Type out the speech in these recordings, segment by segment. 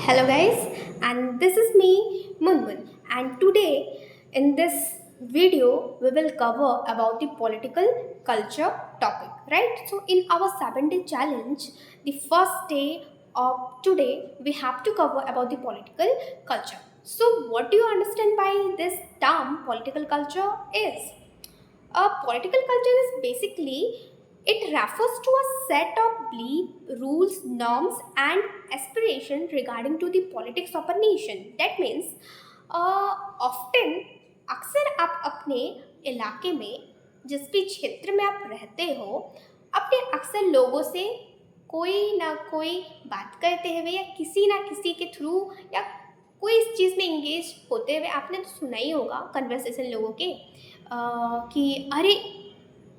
Hello, guys, and this is me, Munmun. And today, in this video, we will cover about the political culture topic, right? So, in our 7-day challenge, the first day of today, we have to cover about the political culture. So, what do you understand by this term political culture is? A political culture is basically it refers to a set of belief, rules, norms, and aspiration regarding to the politics of a nation. That means often अक्सर आप अपने इलाके में जिस भी क्षेत्र में आप रहते हो अपने अक्सर लोगों से कोई ना कोई बात करते हुए या किसी ना किसी के थ्रू या कोई इस चीज़ में इंगेज होते हुए आपने तो सुना ही होगा कन्वर्सेशन लोगों के कि अरे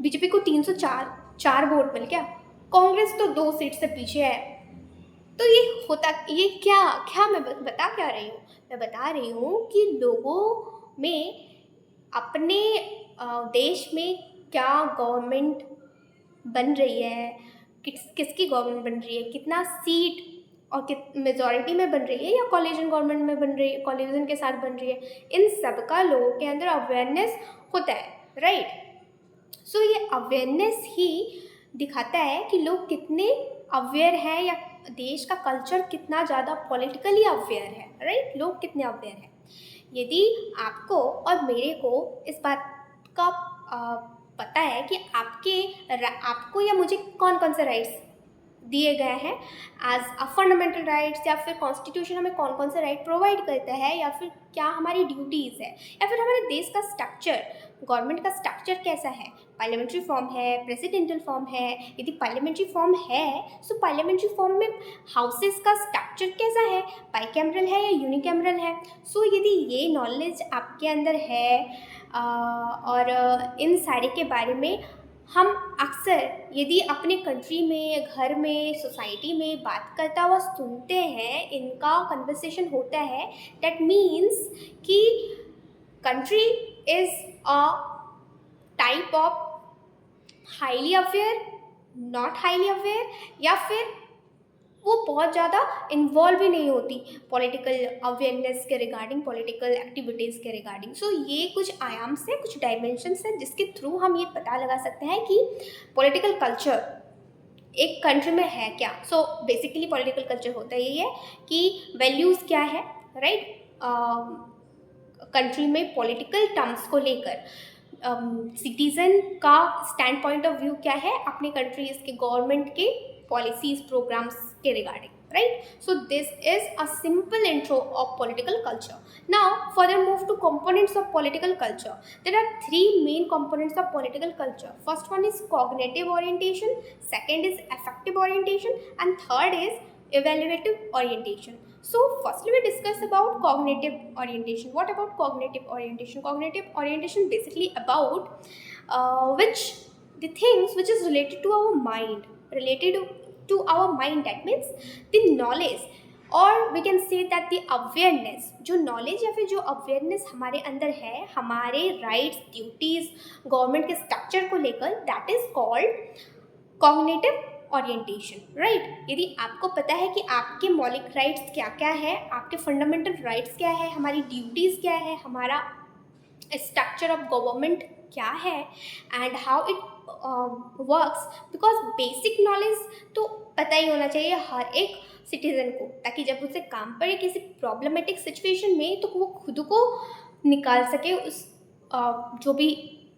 बीजेपी को 304 वोट मिल गया, कांग्रेस तो 2 सीट से पीछे है। तो ये होता ये क्या क्या मैं बता क्या रही हूँ, मैं बता रही हूँ कि लोगों में अपने देश में क्या गवर्नमेंट बन रही है, किसकी गवर्नमेंट बन रही है, कितना सीट और मेजॉरिटी में बन रही है या कॉलिजन गवर्नमेंट में बन रही है, कॉलिजन के साथ बन रही है, इन सब का लोगों के अंदर अवेयरनेस होता है, राइट। सो ये अवेयरनेस ही दिखाता है कि लोग कितने अवेयर हैं या देश का कल्चर कितना ज़्यादा पॉलिटिकली अवेयर है, राइट। लोग कितने अवेयर हैं। यदि आपको और मेरे को इस बात का पता है कि आपको या मुझे कौन कौन से राइट्स दिए गए हैं एज अ फंडामेंटल राइट्स, या फिर कॉन्स्टिट्यूशन हमें कौन कौन से राइट प्रोवाइड करता है, या फिर क्या हमारी ड्यूटीज़ है, या फिर हमारे देश का स्ट्रक्चर, गवर्नमेंट का स्ट्रक्चर कैसा है। पार्लियामेंट्री फॉर्म है, प्रेसिडेंटल फॉर्म है। यदि पार्लियामेंट्री फॉर्म है तो पार्लियामेंट्री फॉर्म में हाउसेस का स्ट्रक्चर कैसा है, बाइकैमरल है या यूनिकैमरल है। सो यदि ये नॉलेज आपके अंदर है और इन सारे के बारे में हम अक्सर यदि अपने कंट्री में, घर में, सोसाइटी में बात करता हुआ सुनते हैं, इनका कन्वर्सेशन होता है, दैट मीन्स कि country is a type of highly aware, not highly aware, या फिर वो बहुत ज़्यादा इन्वॉल्व भी नहीं होती पॉलिटिकल अवेयरनेस के रिगार्डिंग, पॉलिटिकल एक्टिविटीज़ के रिगार्डिंग। सो ये कुछ आयाम से, कुछ डायमेंशंस हैं जिसके थ्रू हम ये पता लगा सकते हैं कि पॉलिटिकल कल्चर एक कंट्री में है क्या। सो बेसिकली पॉलिटिकल कल्चर होता यही है कि वैल्यूज़ क्या है, राइट। कंट्री में पॉलिटिकल टर्म्स को लेकर सिटीज़न का स्टैंड पॉइंट ऑफ व्यू क्या है अपने कंट्रीज़ के गवर्नमेंट के पॉलिसीज़, प्रोग्राम्स के regarding, right? So this is a simple intro of political culture. Now further move to components of political culture. There are 3 main components of political culture. First one is cognitive orientation, second is affective orientation, and third is evaluative orientation. So firstly we discuss about cognitive orientation. What about cognitive orientation? Cognitive orientation basically about which the things which is related to our mind, related to our mind, that means the knowledge, और we can say that the awareness, जो knowledge या फिर जो awareness हमारे अंदर है हमारे rights, duties, government के स्ट्रक्चर को लेकर, that is called cognitive orientation, right. यदि आपको पता है कि आपके मौलिक राइट्स क्या क्या है, आपके फंडामेंटल राइट्स क्या है, हमारी ड्यूटीज़ क्या है, हमारा स्ट्रक्चर ऑफ गवर्नमेंट क्या है, and how it works, because basic knowledge तो पता ही होना चाहिए हर एक सिटीज़न को, ताकि जब उसे काम पड़े किसी प्रॉब्लमेटिक सिचुएशन में तो वो खुद को निकाल सके उस जो भी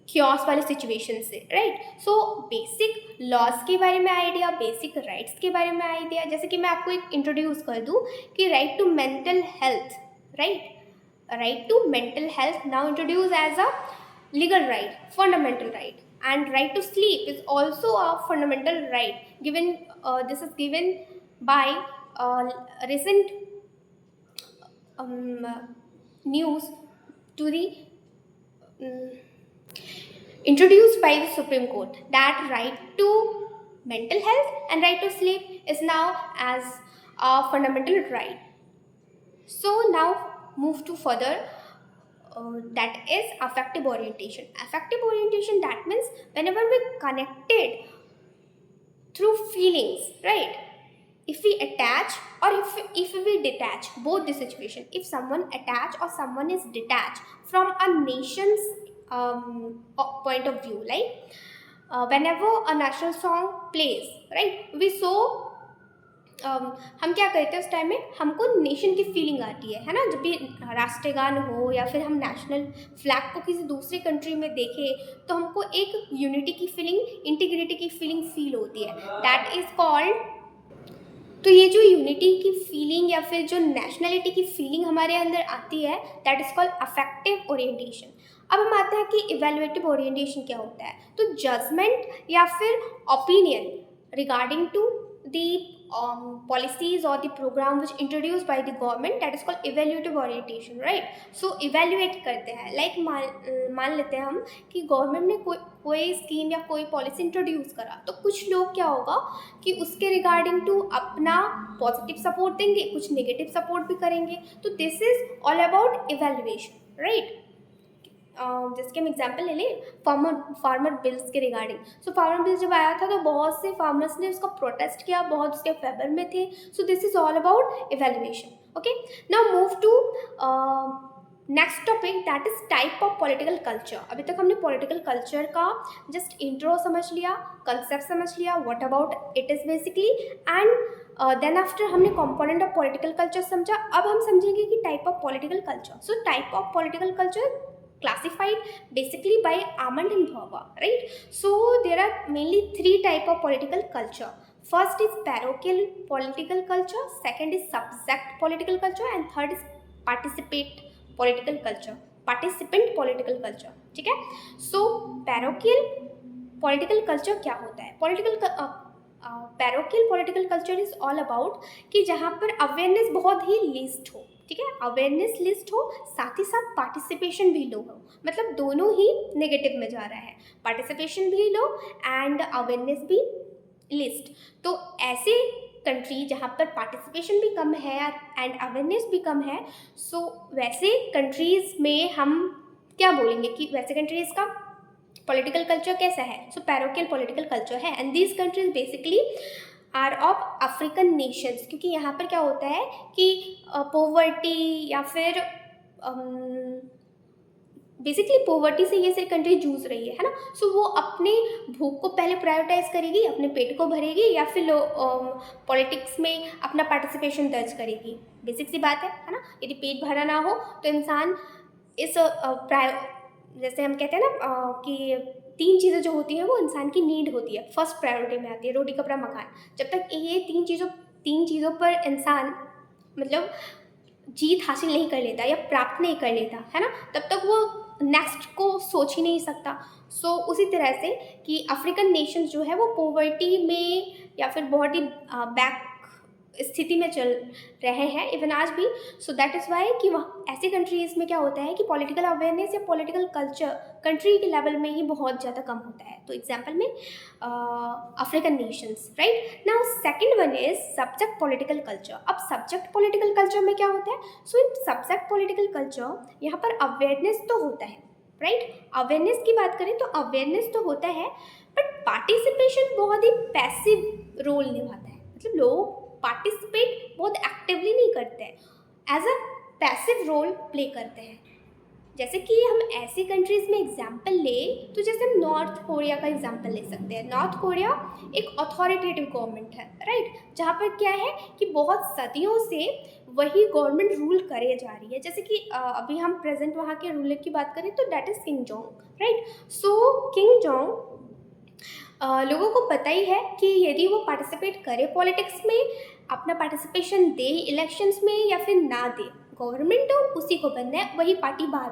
क्योस वाले सिचुएशन से, राइट। सो बेसिक लॉज के बारे में आइडिया, बेसिक राइट्स के बारे में आइडिया, जैसे कि मैं आपको एक इंट्रोड्यूस कर दूं कि right to mental health, right, right to mental health now introduced as a legal right, fundamental right, and right to sleep is also a fundamental right given, this is given by recent um, news to the um, introduced by the Supreme Court, that right to mental health and right to sleep is now as a fundamental right. So now move to further, that is affective orientation. Affective orientation, that means whenever we connected through feelings, right, if we attach or if we detach, both the situation, if someone attach or someone is detached from a nation's point of view, like whenever a national song plays, right, we so हम क्या करते हैं उस time में, हमको nation की feeling आती है ना, जब भी राष्ट्रगान हो या फिर हम नेशनल फ्लैग को किसी दूसरी कंट्री में देखें तो हमको एक यूनिटी की फीलिंग, इंटीग्रिटी की फीलिंग फील होती है, दैट इज़ कॉल्ड। तो ये जो यूनिटी की फीलिंग या फिर जो नेशनलिटी की फीलिंग हमारे अंदर आती है, that is called affective orientation. अब हम आते हैं कि इवेल्युएटिव ओरिएंटेशन क्या होता है। तो जजमेंट या फिर opinion regarding to the policies or the program which introduced by the government, that is called evaluative orientation, right? So evaluate करते हैं, like मान लेते हैं हम कि गवर्नमेंट ने कोई स्कीम या कोई पॉलिसी इंट्रोड्यूस करा, तो कुछ लोग क्या होगा कि उसके रिगार्डिंग टू अपना पॉजिटिव सपोर्ट देंगे, कुछ नेगेटिव सपोर्ट भी करेंगे। तो this is all about evaluation, right. जिसके हम एग्जाम्पल ले लें फार्मर बिल्स के रिगार्डिंग। सो फार्मर बिल जब आया था तो बहुत से फार्मर्स ने उसका प्रोटेस्ट किया, बहुत उसके फेवर में थे। So this is all about evaluation. Okay, now move to next topic, that is type of political culture. अभी तक हमने पॉलिटिकल कल्चर का जस्ट इंट्रो समझ लिया, कंसेप्ट समझ लिया, what about it is basically, and then after हमने component of political culture समझा। अब हम समझेंगे कि type of political culture. So type of political culture classified basically by Armand and Bhava, right? So there are mainly 3 type of political culture. First is parochial political culture, second is subject political culture, and third is participant political culture, ठीक है। So parochial political culture क्या होता है? Parochial political culture is all about कि जहाँ पर awareness बहुत ही list हो, ठीक है, अवेयरनेस लिस्ट हो, साथ ही साथ पार्टिसिपेशन भी लो हो, मतलब दोनों ही नेगेटिव में जा रहा है, पार्टिसिपेशन भी लो एंड अवेयरनेस भी लिस्ट। तो ऐसे कंट्री जहाँ पर पार्टिसिपेशन भी कम है एंड अवेयरनेस भी कम है, सो वैसे कंट्रीज़ में हम क्या बोलेंगे कि वैसे कंट्रीज़ का पॉलिटिकल कल्चर कैसा है? सो पैरोकियल पॉलिटिकल कल्चर है, and these countries basically are of African nations, क्योंकि यहाँ पर क्या होता है कि पोवर्टी या फिर बेसिकली पोवर्टी से ये सारी कंट्री जूझ रही है ना। सो वो अपने भूख को पहले प्रायोरिटाइज करेगी, अपने पेट को भरेगी, या फिर पॉलिटिक्स में अपना पार्टिसिपेशन दर्ज करेगी। बेसिक सी बात है ना। यदि पेट भरा ना हो तो इंसान इस जैसे हम कहते हैं ना कि 3 चीज़ें जो होती हैं वो इंसान की नीड होती है, फर्स्ट प्रायोरिटी में आती है, रोटी कपड़ा मकान। जब तक ये 3 चीज़ों पर इंसान मतलब जीत हासिल नहीं कर लेता या प्राप्त नहीं कर लेता है ना, तब तक वो नेक्स्ट को सोच ही नहीं सकता। सो उसी तरह से कि अफ्रीकन नेशंस जो है वो पॉवर्टी में या फिर बहुत ही बैक स्थिति में चल रहे हैं इवन आज भी। सो दैट इज़ वाई कि वहाँ ऐसी कंट्रीज़ में क्या होता है कि पॉलिटिकल अवेयरनेस या पॉलिटिकल कल्चर कंट्री के लेवल में ही बहुत ज़्यादा कम होता है। तो एग्जांपल में African Nations, right. Now second one is subject political culture. अब सब्जेक्ट पॉलिटिकल कल्चर में क्या होता है? सो इन सब्जेक्ट पॉलिटिकल कल्चर यहाँ पर अवेयरनेस तो होता है, राइट। अवेयरनेस की बात करें तो अवेयरनेस तो होता है, बट पार्टिसिपेशन बहुत ही पैसिव रोल निभाता है, मतलब लोग पार्टिसिपेट बहुत एक्टिवली नहीं करते हैं, as a passive role play करते हैं। जैसे कि हम ऐसी कंट्रीज़ में एग्जाम्पल ले तो जैसे हम नॉर्थ कोरिया का एग्जाम्पल ले सकते हैं। नॉर्थ कोरिया एक अथॉरिटेटिव गवर्नमेंट है, राइट, जहाँ पर क्या है कि बहुत सदियों से वही गवर्नमेंट रूल करे जा रही है। जैसे कि अभी हम प्रेजेंट वहाँ के रूलर की बात करें तो that is king Jong, right. So king Jong लोगों को पता ही है कि यदि वो पार्टिसिपेट करे पॉलिटिक्स में, अपना पार्टिसिपेशन दे इलेक्शंस में या फिर ना दे, गवर्नमेंट तो उसी को बनना है, वही पार्टी बार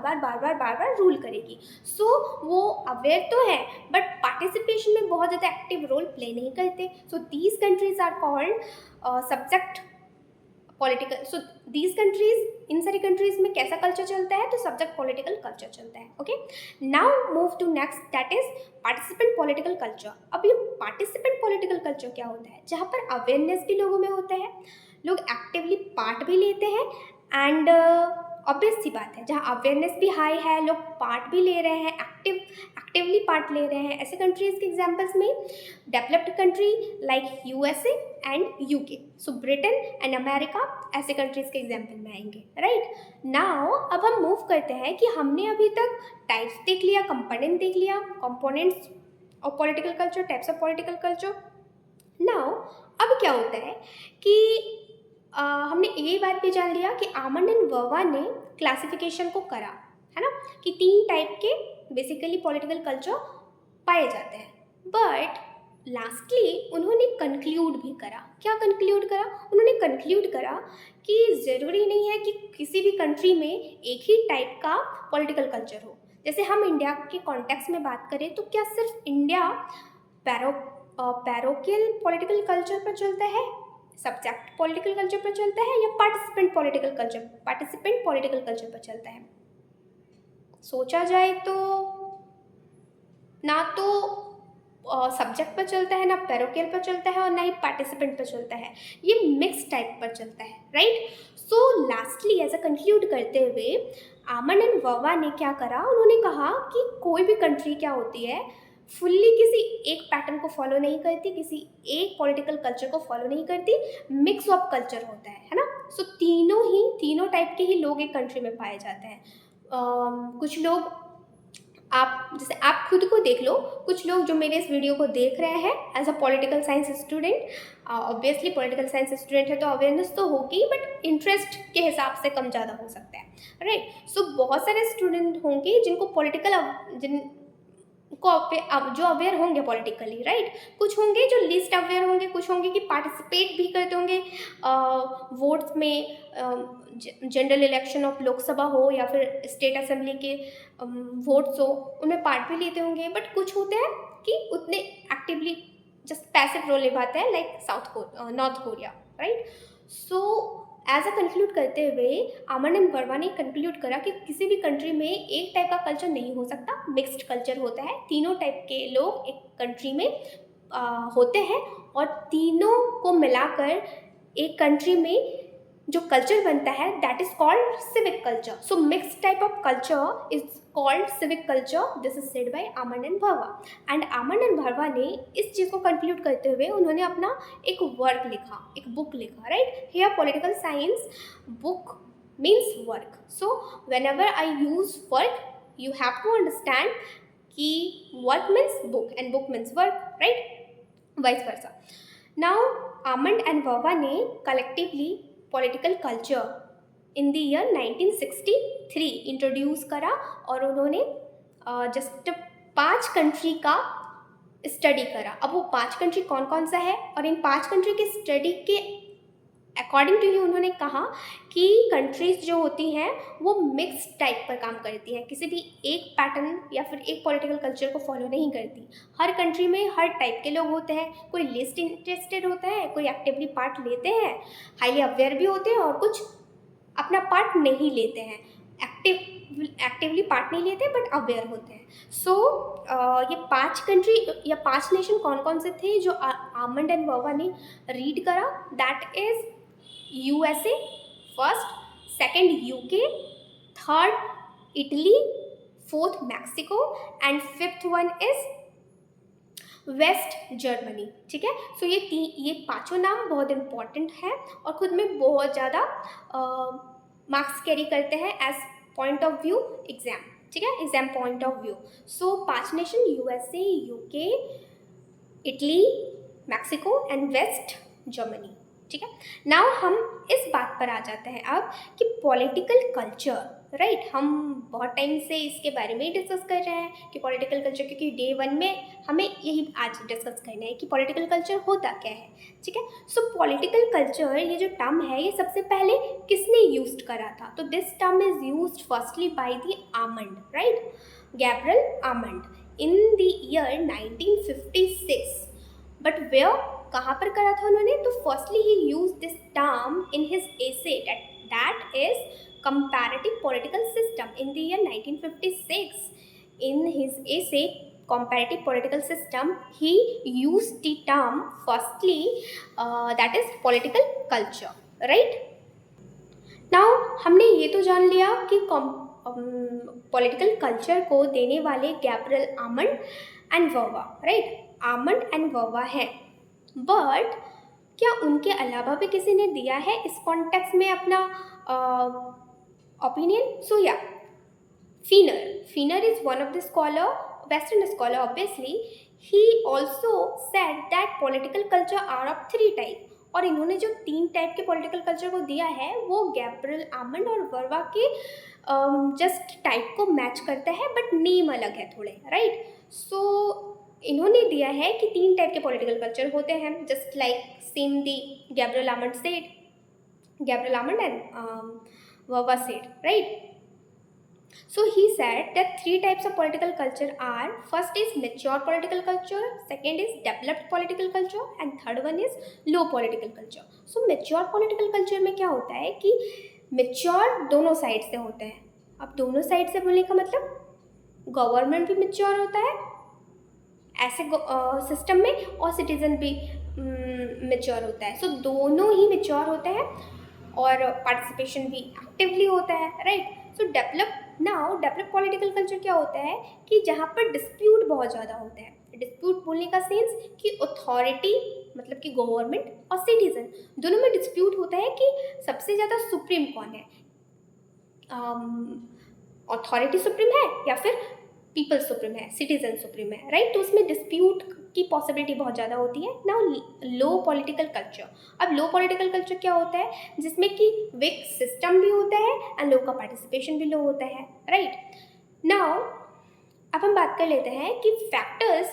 बार रूल करेगी। सो वो अवेयर तो है बट पार्टिसिपेशन में बहुत ज़्यादा एक्टिव रोल प्ले नहीं करते। So these countries are called subject political. So these countries, इन सारी कंट्रीज में कैसा कल्चर चलता है? तो सब्जेक्ट पॉलिटिकल कल्चर चलता है। Okay, now move to next, that is participant political culture. अब ये पार्टिसिपेंट पॉलिटिकल कल्चर क्या होता है? जहाँ पर अवेयरनेस भी लोगों में होता है, लोग एक्टिवली पार्ट भी लेते हैं, एंड ऑब्वियस सी बात है जहाँ अवेयरनेस भी हाई है, लोग पार्ट भी ले रहे हैं, एक्टिवली पार्ट ले रहे हैं। ऐसे कंट्रीज के एग्जांपल्स में developed country like USA and UK, so Britain and America ऐसे कंट्रीज के एग्जांपल में आएंगे, राइट। नाउ अब हम मूव करते हैं कि हमने अभी तक टाइप्स देख लिया, कंपोनेंट देख लिया, components of political culture, types of political culture. Now अब क्या होता है कि हमने ये बात भी जान लिया कि आमंड एंड वर्मा ने क्लासिफिकेशन को करा, है ना, कि 3 टाइप के बेसिकली पॉलिटिकल कल्चर पाए जाते हैं। बट लास्टली उन्होंने कंक्लूड भी करा। क्या कंक्लूड करा? उन्होंने कंक्लूड करा कि ज़रूरी नहीं है कि किसी भी कंट्री में एक ही टाइप का पॉलिटिकल कल्चर हो। जैसे हम इंडिया के कॉन्टेक्स्ट में बात करें तो क्या सिर्फ इंडिया पैरोकियल पॉलिटिकल कल्चर पर चलता है, सब्जेक्ट पॉलिटिकल कल्चर पर चलता है, या पार्टिसिपेंट पॉलिटिकल कल्चर पर चलता है? सोचा जाए तो ना तो सब्जेक्ट पर चलता है, ना पैरोकियल पर चलता है, और ना ही पार्टिसिपेंट पर चलता है, ये मिक्स टाइप पर चलता है, right. So lastly as a conclude करते हुए आमंड एंड वर्मा ने क्या करा, उन्होंने कहा कि कोई भी कंट्री क्या होती है, फुल्ली किसी एक पैटर्न को फॉलो नहीं करती, किसी एक पॉलिटिकल कल्चर को फॉलो नहीं करती, मिक्स ऑफ कल्चर होता है ना। सो तीनों टाइप के ही लोग एक कंट्री में पाए जाते हैं। कुछ लोग, आप जैसे आप खुद को देख लो, कुछ लोग जो मेरे इस वीडियो को देख रहे हैं as a political science student, obviously political science student है तो अवेयरनेस तो होगी, बट इंटरेस्ट के हिसाब से कम ज़्यादा हो सकता है, राइट। सो बहुत सारे स्टूडेंट होंगे जिनको जो अवेयर होंगे पॉलिटिकली, राइट। कुछ होंगे जो लीस्ट अवेयर होंगे, कुछ होंगे कि पार्टिसिपेट भी करते होंगे वोट्स में, जनरल इलेक्शन ऑफ लोकसभा हो या फिर स्टेट असेंबली के वोट्स हो, उनमें पार्ट भी लेते होंगे। बट कुछ होते हैं कि उतने एक्टिवली जस्ट पैसिव रोल निभाते हैं, like North Korea, right. So as a conclude करते हुए आमंड एंड वर्मा ने कंक्लूड करा कि किसी भी कंट्री में एक टाइप का कल्चर नहीं हो सकता, मिक्स्ड कल्चर होता है। तीनों टाइप के लोग एक कंट्री में होते हैं और तीनों को मिलाकर एक कंट्री में जो कल्चर बनता है that is called civic culture. So mix type of culture is called civic culture. This is said bye almond and Verma. And almond and Verba ने इस चीज़ को कंक्लूड करते हुए उन्होंने अपना एक वर्क लिखा, एक बुक लिखा, right. Here political science book means work. So whenever I use work you have to understand कि work means book and book means work, right, vice versa. Now Almond and Verba ने collectively political culture in the year 1963 introduce करा और उन्होंने just 5 country का study करा। अब वो 5 country कौन कौन सा है, और इन 5 कंट्री के स्टडी के अकॉर्डिंग टू ही उन्होंने कहा कि कंट्रीज जो होती हैं वो मिक्स टाइप पर काम करती हैं, किसी भी एक पैटर्न या फिर एक पॉलिटिकल कल्चर को फॉलो नहीं करती। हर कंट्री में हर टाइप के लोग होते हैं, कोई लिस्ट इंटरेस्टेड होता है, कोई एक्टिवली पार्ट लेते हैं, हाईली अवेयर भी होते हैं, और कुछ अपना पार्ट नहीं लेते हैं, एक्टिवली पार्ट नहीं लेते बट अवेयर होते हैं। सो ये 5 कंट्री या 5 नेशन कौन कौन से थे जो आमंड एंड वर्मा ने रीड करा, that is USA first, second UK, third Italy, fourth Mexico and fifth one is west Germany, ठीक है। सो ये 5 नाम बहुत इंपॉर्टेंट है और खुद में बहुत ज़्यादा मार्क्स कैरी करते हैं as point of view exam, ठीक है, exam point of view. So 5 nation USA, UK, Italy, Mexico and west Germany, ठीक है। नाउ हम इस बात पर आ जाते हैं अब कि पॉलिटिकल कल्चर, राइट। हम बहुत टाइम से इसके बारे में ही डिस्कस कर रहे हैं कि पॉलिटिकल कल्चर, क्योंकि डे 1 में हमें यही आज डिस्कस करना है कि पॉलिटिकल कल्चर होता क्या है, ठीक है। सो पॉलिटिकल कल्चर ये जो टर्म है ये सबसे पहले किसने यूज्ड करा था, तो this term is used firstly by the Almond, right, Gabriel Almond in the year 1956। But where, कहाँ पर करा था उन्होंने, तो फर्स्टली ही use this term in his essay that is comparative political system in the year 1956. In his essay comparative political system he used the term firstly that is political culture, right. now हमने ये तो जान लिया कि political culture को देने वाले Gabriel Almond and Verba, right, Almond and Verba है। बट क्या उनके अलावा भी किसी ने दिया है इस कॉन्टेक्स्ट में अपना ओपिनियन? सो या, Finer is one of the scholar, Western scholar obviously. He also said that political culture are of three type. और इन्होंने जो 3 टाइप के पॉलिटिकल कल्चर को दिया है वो गैब्रियल आमंड और वर्वा के जस्ट टाइप को मैच करता है, बट नेम अलग है थोड़े, राइट। सो इन्होंने दिया है कि 3 टाइप के पॉलिटिकल कल्चर होते हैं, just like same the Gabriel Almond and Verba said, right. So he said that 3 types of political culture are: first is mature political culture, second is developed political culture, and third one is low political culture. So mature political culture में क्या होता है कि mature दोनों side से होते हैं। अब दोनों साइड से बोलने का मतलब गवर्नमेंट भी mature होता है ऐसे सिस्टम में, और सिटीजन भी mature होता है। So दोनों ही mature होते हैं और पार्टिसिपेशन भी एक्टिवली होता है, राइट। सो डेवलप पॉलिटिकल कल्चर क्या होता है कि जहाँ पर डिस्प्यूट बहुत ज़्यादा होता है। डिस्प्यूट बोलने का सेंस कि अथॉरिटी मतलब कि गवर्नमेंट और सिटीजन दोनों में डिस्प्यूट होता है कि सबसे ज़्यादा सुप्रीम कौन है, अथॉरिटी सुप्रीम है या फिर पीपल सुप्रीम है, सिटीजन सुप्रीम है, राइट। तो उसमें डिस्प्यूट की पॉसिबिलिटी बहुत ज़्यादा होती है। नाउ लो पॉलिटिकल कल्चर, अब लो पॉलिटिकल कल्चर क्या होता है जिसमें कि वीक सिस्टम भी होता है एंड लोग का पार्टिसिपेशन भी लो होता है, राइट। नाउ अब हम बात कर लेते हैं कि factors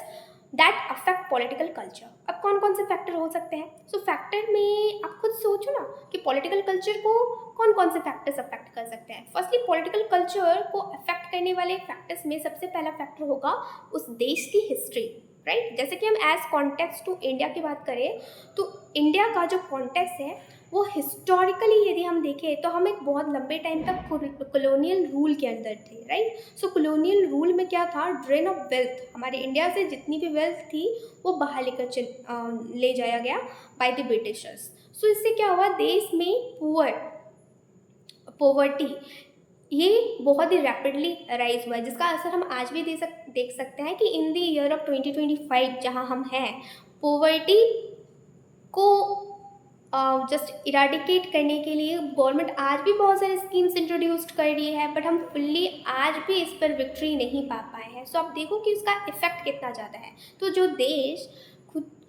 that affect political culture. अब कौन कौन से फैक्टर हो सकते हैं? सो फैक्टर में आप खुद सोचो ना कि पॉलिटिकल कल्चर को कौन कौन से फैक्टर्स अफेक्ट कर सकते हैं। फर्स्टली पॉलिटिकल कल्चर को अफेक्ट करने वाले फैक्टर्स में सबसे पहला फैक्टर होगा उस देश की हिस्ट्री, राइट। जैसे कि हम एज कॉन्टेक्स्ट टू इंडिया की बात करें तो इंडिया का जो कॉन्टेक्स्ट है वो हिस्टोरिकली यदि हम देखें तो हम एक बहुत लंबे टाइम तक कॉलोनियल रूल के अंदर थे, राइट। सो कॉलोनियल रूल में क्या था, ड्रेन ऑफ वेल्थ, हमारे इंडिया से जितनी भी वेल्थ थी वो बाहर लेकर ले जाया गया बाय द ब्रिटिशर्स। सो इससे क्या हुआ, देश में पोवर्टी ये बहुत ही रैपिडली राइज हुआ है, जिसका असर हम आज भी देख सकते हैं कि इन द ईयर ऑफ 2025 जहाँ हम हैं, पोवर्टी को जस्ट इराडिकेट करने के लिए गवर्नमेंट आज भी बहुत सारे स्कीम्स इंट्रोड्यूस्ड कर रही है, बट हम फुल्ली आज भी इस पर विक्ट्री नहीं पा पाए हैं। सो आप देखो कि उसका इफेक्ट कितना ज़्यादा है। तो जो देश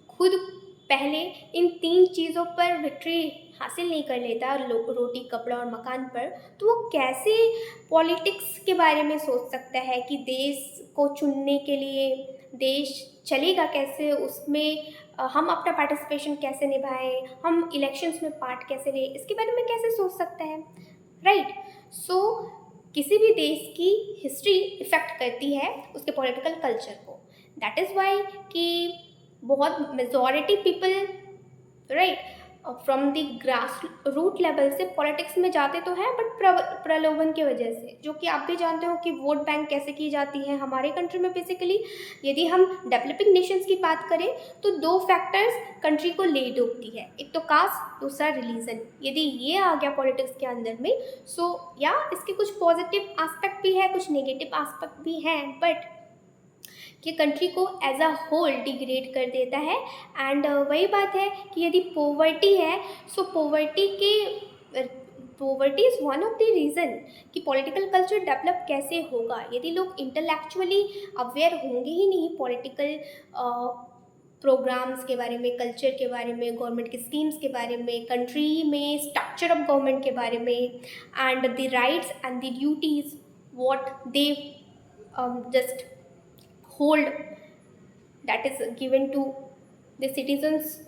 खुद पहले इन 3 चीज़ों पर विक्ट्री हासिल नहीं कर लेता, रोटी कपड़ा और मकान पर, तो वो कैसे पॉलिटिक्स के बारे में सोच सकता है कि देश को चुनने के लिए देश चलेगा कैसे, उसमें हम अपना पार्टिसिपेशन कैसे निभाएं, हम इलेक्शंस में पार्ट कैसे लें, इसके बारे में कैसे सोच सकता है, राइट। सो किसी भी देश की हिस्ट्री इफेक्ट करती है उसके पॉलिटिकल कल्चर को। दैट इज़ वाई कि बहुत majority people, right, from the grass root level से पॉलिटिक्स में जाते तो हैं, बट प्रलोभन की वजह से, जो कि आप भी जानते हो कि वोट बैंक कैसे की जाती है हमारे कंट्री में। बेसिकली यदि हम डेवलपिंग नेशंस की बात करें तो 2 फैक्टर्स कंट्री को ले डूबती है, एक तो कास्ट, दूसरा रिलीजन। यदि ये आ गया पॉलिटिक्स के अंदर में, सो या इसके कुछ पॉजिटिव एस्पेक्ट भी है, कुछ नेगेटिव एस्पेक्ट भी हैं, बट कि कंट्री को एज अ होल डिग्रेड कर देता है। एंड वही बात है कि यदि पोवर्टी है, so poverty is one of the reason कि पॉलिटिकल कल्चर डेवलप कैसे होगा। यदि लोग इंटेलेक्चुअली अवेयर होंगे ही नहीं पॉलिटिकल प्रोग्राम्स के बारे में, कल्चर के बारे में, गवर्नमेंट की स्कीम्स के बारे में, कंट्री में स्ट्रक्चर ऑफ गवर्नमेंट के बारे में, and the rights and the duties what they just hold that is given to the citizens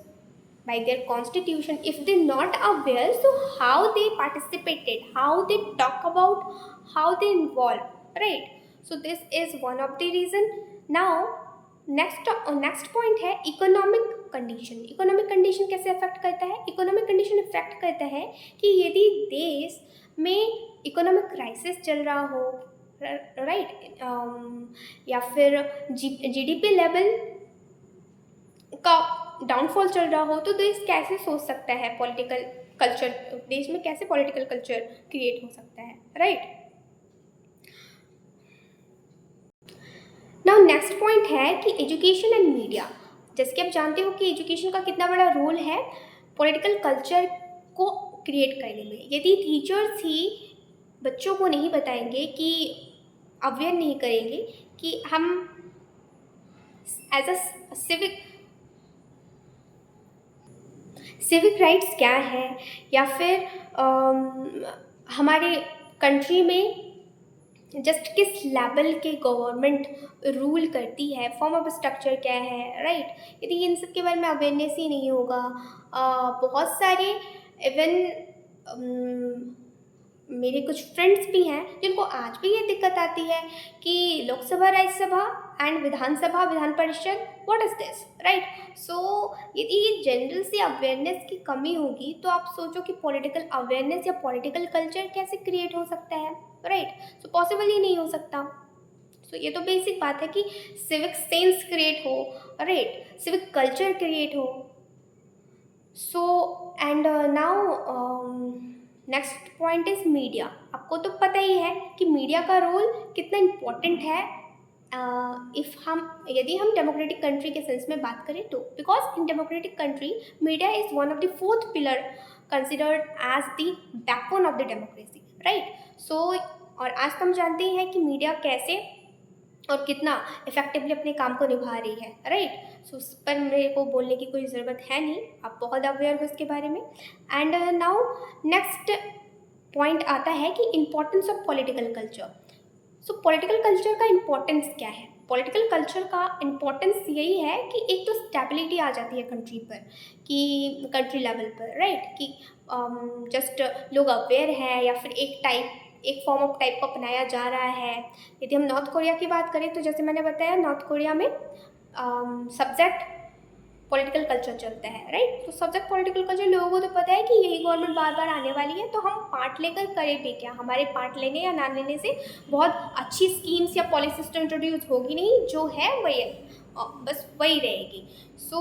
by their constitution, if they're not aware, so how they participated, how they talk about, how they involve, right? So this is one of the reason. Now next point है economic condition. Economic condition कैसे affect करता है? Economic condition affect करता है कि यदि देश में इकोनॉमिक क्राइसिस चल रहा हो, राइट, या फिर जीडीपी लेवल का डाउनफॉल चल रहा हो, तो देश कैसे सोच सकता है पॉलिटिकल कल्चर, देश में कैसे पॉलिटिकल कल्चर क्रिएट हो सकता है, राइट। नाउ नेक्स्ट पॉइंट है कि एजुकेशन एंड मीडिया। जैसे कि आप जानते हो कि एजुकेशन का कितना बड़ा रोल है पॉलिटिकल कल्चर को क्रिएट करने में। यदि टीचर्स ही बच्चों को नहीं बताएंगे कि अवेयर नहीं करेंगे कि हम as a civic civic rights क्या है, या फिर हमारे कंट्री में जस्ट किस लेवल के गवर्नमेंट रूल करती है, फॉर्म ऑफ स्ट्रक्चर क्या है, राइट। यदि इन सब के बारे में अवेयरनेस ही नहीं होगा, बहुत सारे इवन मेरे कुछ फ्रेंड्स भी हैं जिनको आज भी ये दिक्कत आती है कि Lok Sabha, Rajya Sabha and Vidhan Sabha, Vidhan Parishad, what is this, right. सो यदि जनरल से अवेयरनेस की कमी होगी तो आप सोचो कि पॉलिटिकल अवेयरनेस या पॉलिटिकल कल्चर कैसे क्रिएट हो सकता है, राइट। सो पॉसिबल ही नहीं हो सकता। सो ये तो बेसिक बात है कि सिविक सेंस क्रिएट हो, राइट, सिविक कल्चर क्रिएट हो। So and now next point is media. आपको तो पता ही है कि मीडिया का रोल कितना इम्पोर्टेंट है। इफ़ हम यदि हम डेमोक्रेटिक कंट्री के सेंस में बात करें तो, because in democratic country media is one of the fourth pillar considered as the backbone of the democracy, right. So और आज तो हम जानते ही हैं कि मीडिया कैसे और कितना इफेक्टिवली अपने काम को निभा रही है, राइट। सो उस पर मेरे को बोलने की कोई ज़रूरत है नहीं, आप बहुत अवेयर हो इसके बारे में। एंड नाउ नेक्स्ट पॉइंट आता है कि importance of political culture. So political culture का इम्पोर्टेंस क्या है? पॉलिटिकल कल्चर का इम्पोर्टेंस यही है कि एक तो स्टेबिलिटी आ जाती है कंट्री पर, कि कंट्री लेवल पर, राइट, कि जस्ट लोग अवेयर हैं, या फिर एक फॉर्म ऑफ टाइप को अपनाया जा रहा है। यदि हम नॉर्थ कोरिया की बात करें तो जैसे मैंने बताया, नॉर्थ कोरिया में सब्जेक्ट पॉलिटिकल कल्चर चलता है, राइट। तो सब्जेक्ट पॉलिटिकल कल्चर, लोगों को तो पता है कि यही गवर्नमेंट बार बार आने वाली है, तो हम पार्ट लेकर करें भी क्या, हमारे पार्ट लेने या ना लेने से बहुत अच्छी स्कीम्स या पॉलिसीज तो इंट्रोड्यूस होगी नहीं, जो है वही बस वही रहेगी। सो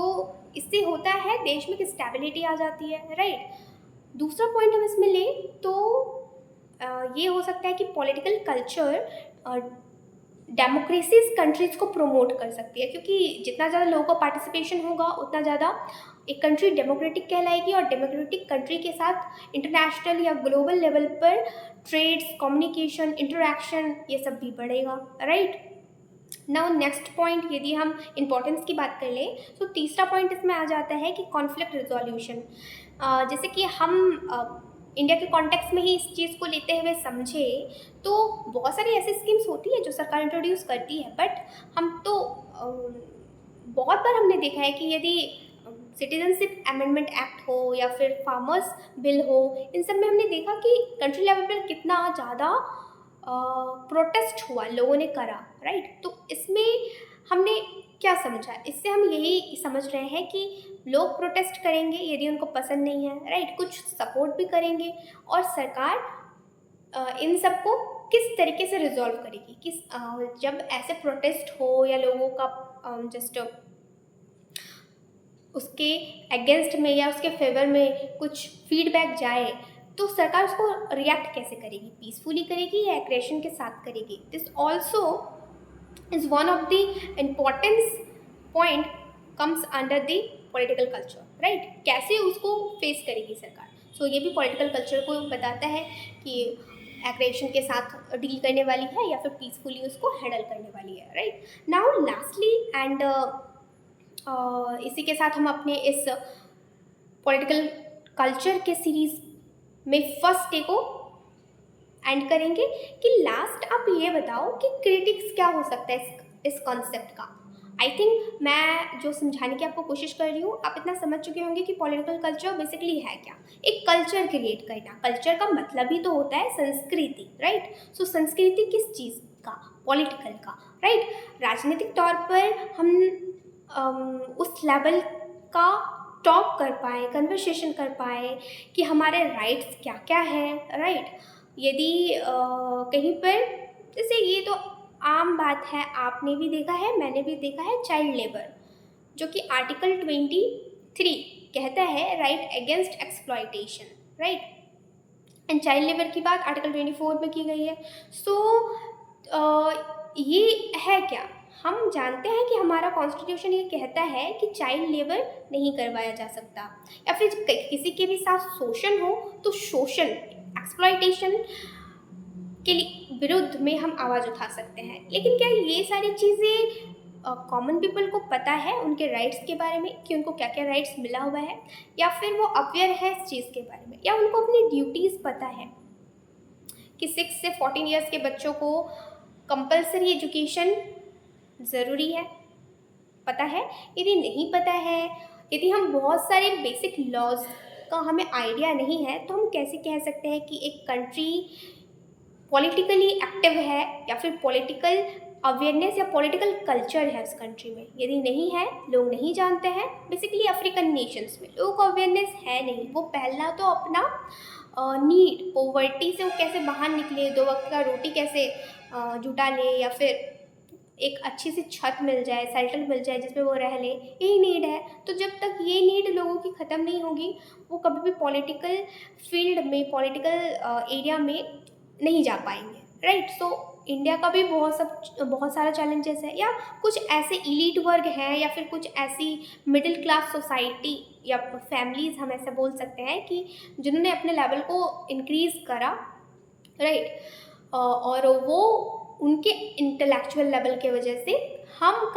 इससे होता है देश में कि स्टेबिलिटी आ जाती है, राइट। दूसरा पॉइंट हम इसमें लें तो ये हो सकता है कि पॉलिटिकल कल्चर डेमोक्रेसीज कंट्रीज़ को प्रमोट कर सकती है, क्योंकि जितना ज़्यादा लोगों का पार्टिसिपेशन होगा उतना ज़्यादा एक कंट्री डेमोक्रेटिक कहलाएगी, और डेमोक्रेटिक कंट्री के साथ इंटरनेशनल या ग्लोबल लेवल पर ट्रेड्स, कम्युनिकेशन, इंटरेक्शन, ये सब भी बढ़ेगा, राइट। नाउ नेक्स्ट पॉइंट, यदि हम इम्पोर्टेंस की बात कर लें तो तीसरा पॉइंट इसमें आ जाता है कि कॉन्फ्लिक्ट रिजोल्यूशन। जैसे कि हम इंडिया के कॉन्टेक्स्ट में ही इस चीज़ को लेते हुए समझे तो बहुत सारी ऐसी स्कीम्स होती है जो सरकार इंट्रोड्यूस करती है, बट हम तो बहुत बार हमने देखा है कि यदि सिटीजनशिप अमेंडमेंट एक्ट हो या फिर फार्मर्स बिल हो, इन सब में हमने देखा कि कंट्री लेवल पर कितना ज़्यादा प्रोटेस्ट हुआ, लोगों ने करा, राइट। तो इसमें हमने क्या समझा, इससे हम यही समझ रहे हैं कि लोग प्रोटेस्ट करेंगे यदि उनको पसंद नहीं है, राइट, कुछ सपोर्ट भी करेंगे, और सरकार इन सब को किस तरीके से रिजॉल्व करेगी, जब ऐसे प्रोटेस्ट हो या लोगों का जस्ट उसके अगेंस्ट में या उसके फेवर में कुछ फीडबैक जाए, तो सरकार उसको रिएक्ट कैसे करेगी, पीसफुली करेगी या एग्रेशन के साथ करेगी। This also is one of the importance point comes under the political culture, right. कैसे उसको फेस करेगी सरकार। सो ये भी पॉलिटिकल कल्चर को बताता है कि एग्रेशन के साथ डील करने वाली है या फिर पीसफुली उसको हैंडल करने वाली है, राइट। नाउ लास्टली एंड इसी के साथ हम अपने इस पॉलिटिकल कल्चर के सीरीज़ में फर्स्ट डे को एंड करेंगे कि लास्ट आप ये बताओ कि क्रिटिक्स क्या हो सकता है इस कॉन्सेप्ट का। आई थिंक मैं जो समझाने की आपको कोशिश कर रही हूँ, आप इतना समझ चुके होंगे कि पॉलिटिकल कल्चर बेसिकली है क्या, एक कल्चर क्रिएट करना। कल्चर का मतलब ही तो होता है संस्कृति, राइट। सो संस्कृति किस चीज़ का, पॉलिटिकल का, राइट। राजनीतिक तौर पर हम उस लेवल का टॉक कर पाए, कन्वर्सेशन कर पाए कि हमारे राइट्स क्या क्या हैं, राइट। यदि कहीं पर, जैसे ये तो आम बात है, आपने भी देखा है, मैंने भी देखा है, चाइल्ड लेबर, जो कि आर्टिकल 23 कहता है right against exploitation, right. And child labour की बात आर्टिकल 24 में की गई है। सो ये है क्या, हम जानते हैं कि हमारा कॉन्स्टिट्यूशन ये कहता है कि चाइल्ड लेबर नहीं करवाया जा सकता, या फिर किसी के भी साथ शोषण हो तो शोषण एक्सप्लॉइटेशन के विरुद्ध में हम आवाज़ उठा सकते हैं। लेकिन क्या ये सारी चीज़ें कॉमन पीपल को पता है उनके राइट्स के बारे में, कि उनको क्या क्या राइट्स मिला हुआ है, या फिर वो अवेयर है इस चीज़ के बारे में, या उनको अपनी ड्यूटीज़ पता है कि 6 से 14 ईयर्स के बच्चों को कंपलसरी एजुकेशन ज़रूरी है, पता है? यदि नहीं पता है, यदि हम बहुत सारे बेसिक लॉज का हमें आइडिया नहीं है, तो हम कैसे कह सकते हैं कि एक कंट्री पॉलिटिकली एक्टिव है, या फिर पॉलिटिकल अवेयरनेस या पॉलिटिकल कल्चर है उस कंट्री में? यदि नहीं है, लोग नहीं जानते हैं, बेसिकली अफ्रीकन नेशंस में लोगों को अवेयरनेस है नहीं। वो पहला तो अपना नीड, पॉवर्टी से वो कैसे बाहर निकले, 2 वक्त का रोटी कैसे जुटा ले, या फिर एक अच्छी सी छत मिल जाए, शेल्टर मिल जाए जिसमें वो रह ले, यही नीड है। तो जब तक ये नीड लोगों की ख़त्म नहीं होगी, वो कभी भी पॉलिटिकल फील्ड में, पॉलिटिकल एरिया में नहीं जा पाएंगे, राइट? सो इंडिया का भी बहुत सारा चैलेंजेस है, या कुछ ऐसे इलीट वर्ग हैं, या फिर कुछ ऐसी मिडिल क्लास सोसाइटी या फैमिलीज़, हम ऐसा बोल सकते हैं, कि जिन्होंने अपने लेवल को इंक्रीज़ करा, राइट? और वो उनके इंटेलेक्चुअल लेवल के वजह से हम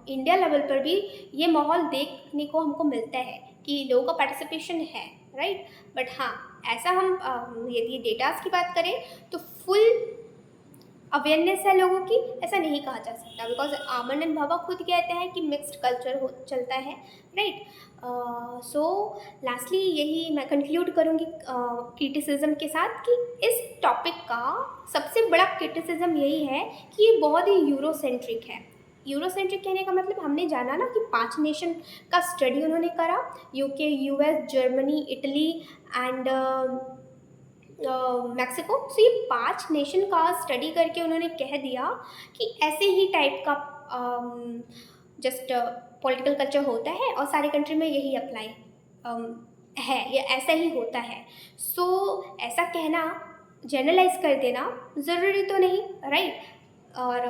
इंडिया लेवल पर भी ये माहौल देखने को हमको मिलता है कि लोगों का पार्टिसिपेशन है, राइट? बट हाँ, ऐसा हम यदि डेटास की बात करें तो फुल अवेयरनेस है लोगों की, ऐसा नहीं कहा जा सकता, बिकॉज आनंद बाबा खुद कहते हैं कि मिक्स्ड कल्चर चलता है, राइट? सो लास्टली यही मैं कंक्लूड करूँगी क्रिटिसिज्म के साथ, कि इस टॉपिक का सबसे बड़ा क्रिटिसिज्म यही है कि ये बहुत ही यूरोसेंट्रिक है। यूरोसेंट्रिक कहने का मतलब हमने जाना ना कि 5 नेशन का स्टडी उन्होंने करा, UK, US, Germany, Italy and Mexico. So ये 5 नेशन का स्टडी करके उन्होंने कह दिया कि ऐसे ही टाइप का जस्ट पॉलिटिकल कल्चर होता है, और सारे कंट्री में यही अप्लाई है, या ऐसा ही होता है। सो ऐसा कहना, जनरलाइज कर देना ज़रूरी तो नहीं, राइट? और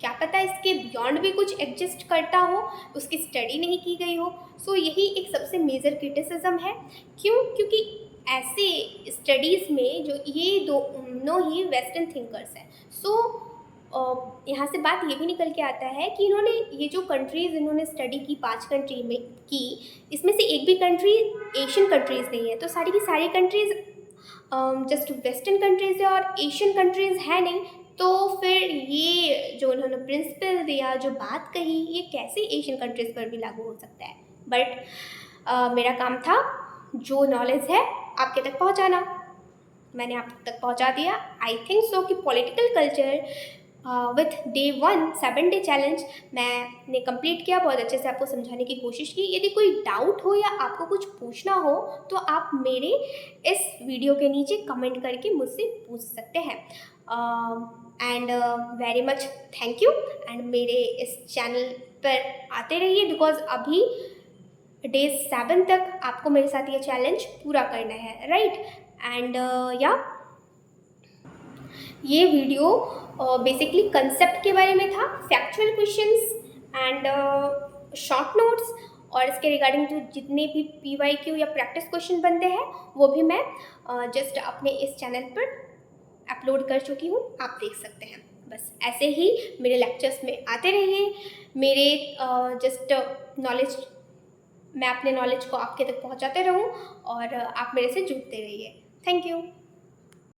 क्या पता इसके बियॉन्ड भी कुछ एग्जिस्ट करता हो, उसकी स्टडी नहीं की गई हो। सो यही एक सबसे मेजर क्रिटिसिज्म है। क्यों? क्योंकि ऐसे स्टडीज़ में जो ये दोनों ही वेस्टर्न थिंकर्स हैं। सो यहाँ से बात ये भी निकल के आता है कि इन्होंने ये जो कंट्रीज़ इन्होंने स्टडी की 5 कंट्री में की, इसमें से एक भी कंट्री एशियन कंट्रीज़ नहीं है। तो सारी की सारी कंट्रीज़ जस्ट वेस्टर्न कंट्रीज़ है और एशियन कंट्रीज़ है नहीं। तो फिर ये जो उन्होंने प्रिंसिपल दिया, जो बात कही, ये कैसे एशियन कंट्रीज़ पर भी लागू हो सकता है? बट मेरा काम था जो नॉलेज है आपके तक पहुंचाना, मैंने आप तक पहुंचा दिया। आई थिंक सो कि political culture with day 1 7 day challenge मैंने कंप्लीट किया, बहुत अच्छे से आपको समझाने की कोशिश की। यदि कोई डाउट हो या आपको कुछ पूछना हो तो आप मेरे इस वीडियो के नीचे कमेंट करके मुझसे पूछ सकते हैं। And very much thank you, and मेरे इस चैनल पर आते रहिए, बिकॉज अभी डे 7 तक आपको मेरे साथ ये चैलेंज पूरा करना है, राइट? एंड या ये वीडियो बेसिकली कंसेप्ट के बारे में था, factual questions and short notes, और इसके रिगार्डिंग जो जितने भी PYQ या प्रैक्टिस क्वेश्चन बनते हैं वो भी मैं जस्ट अपने इस चैनल पर अपलोड कर चुकी हूँ, आप देख सकते हैं। बस ऐसे ही मेरे लेक्चर्स में आते रहिए, मेरे जस्ट नॉलेज, मैं अपने नॉलेज को आपके तक पहुँचाते रहूँ, और आप मेरे से जुड़ते रहिए। Thank you.